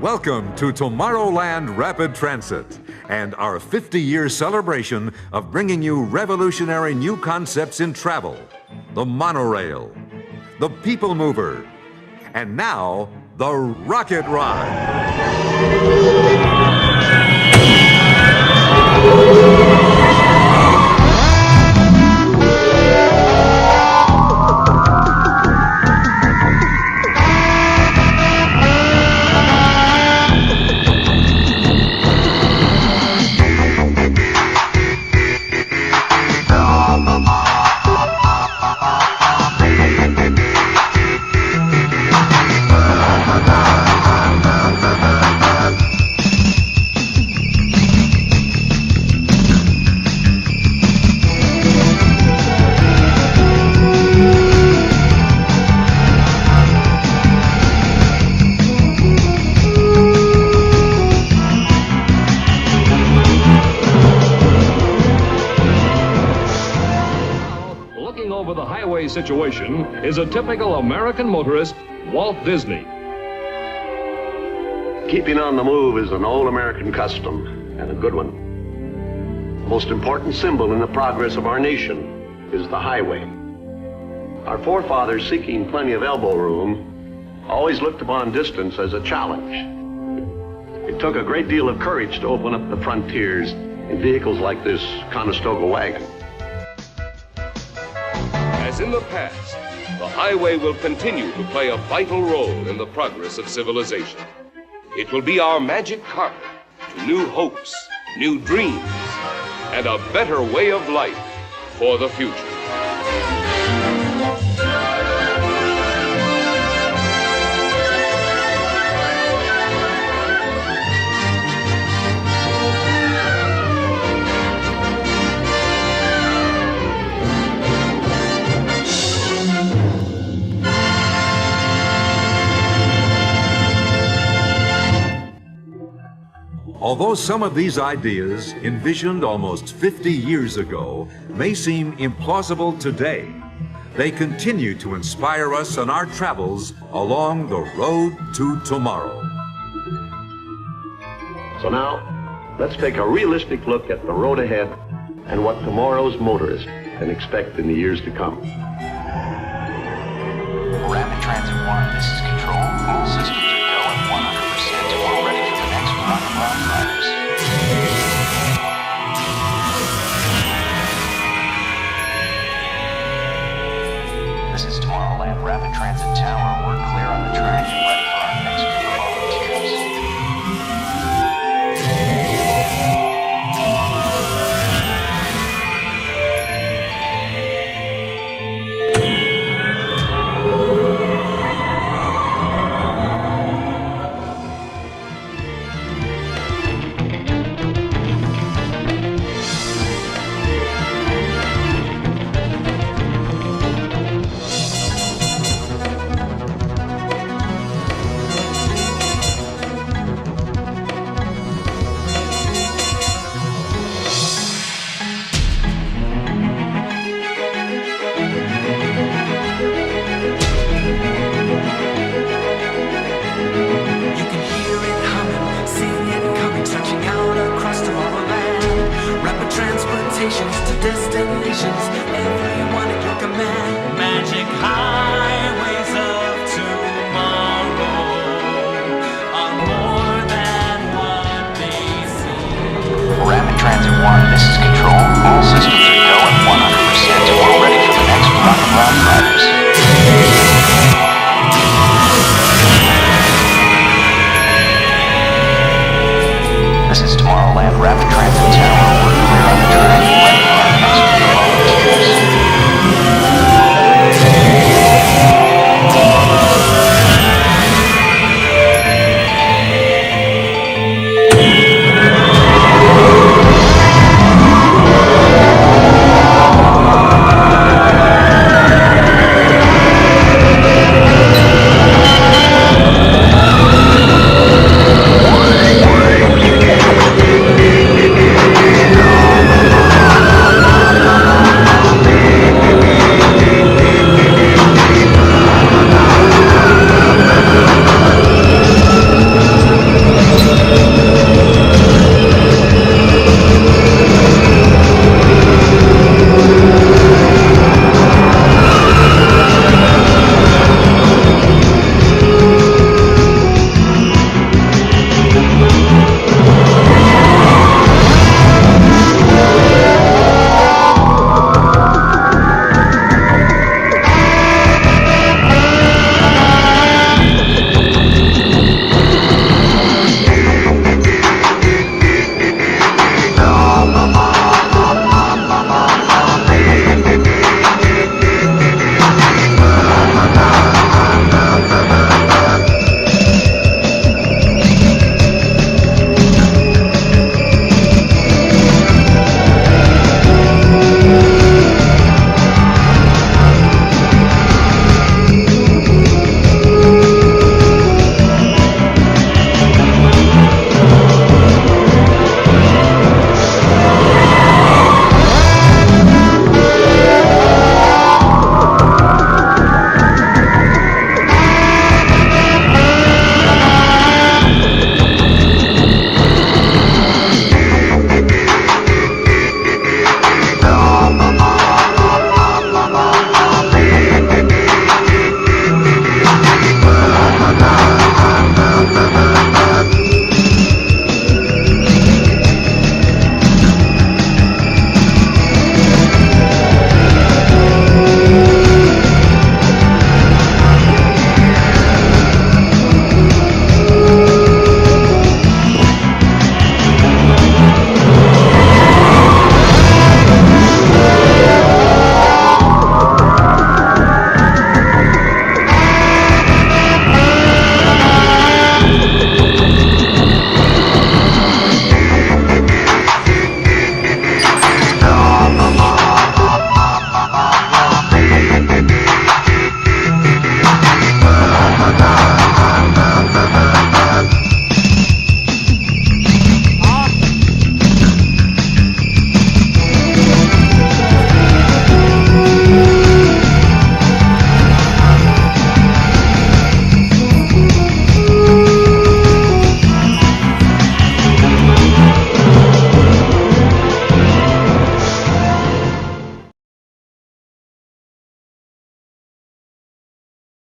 Welcome to Tomorrowland Rapid Transit and our 50-year celebration of bringing you revolutionary new concepts in travel. The monorail, the PeopleMover, and now the rocket ride. Over the highway situation is a typical American motorist, Walt Disney. Keeping on the move is an old American custom, and a good one. The most important symbol in the progress of our nation is the highway. Our forefathers, seeking plenty of elbow room, always looked upon distance as a challenge. It took a great deal of courage to open up the frontiers in vehicles like this Conestoga wagon. As in the past, the highway will continue to play a vital role in the progress of civilization. It will be our magic carpet to new hopes, new dreams, and a better way of life for the future. Although some of these ideas, envisioned almost 50 years ago, may seem implausible today, they continue to inspire us on our travels along the road to tomorrow. So now, let's take a realistic look at the road ahead and what tomorrow's motorist can expect in the years to come. Rapid Transit 1, this is Control. All systems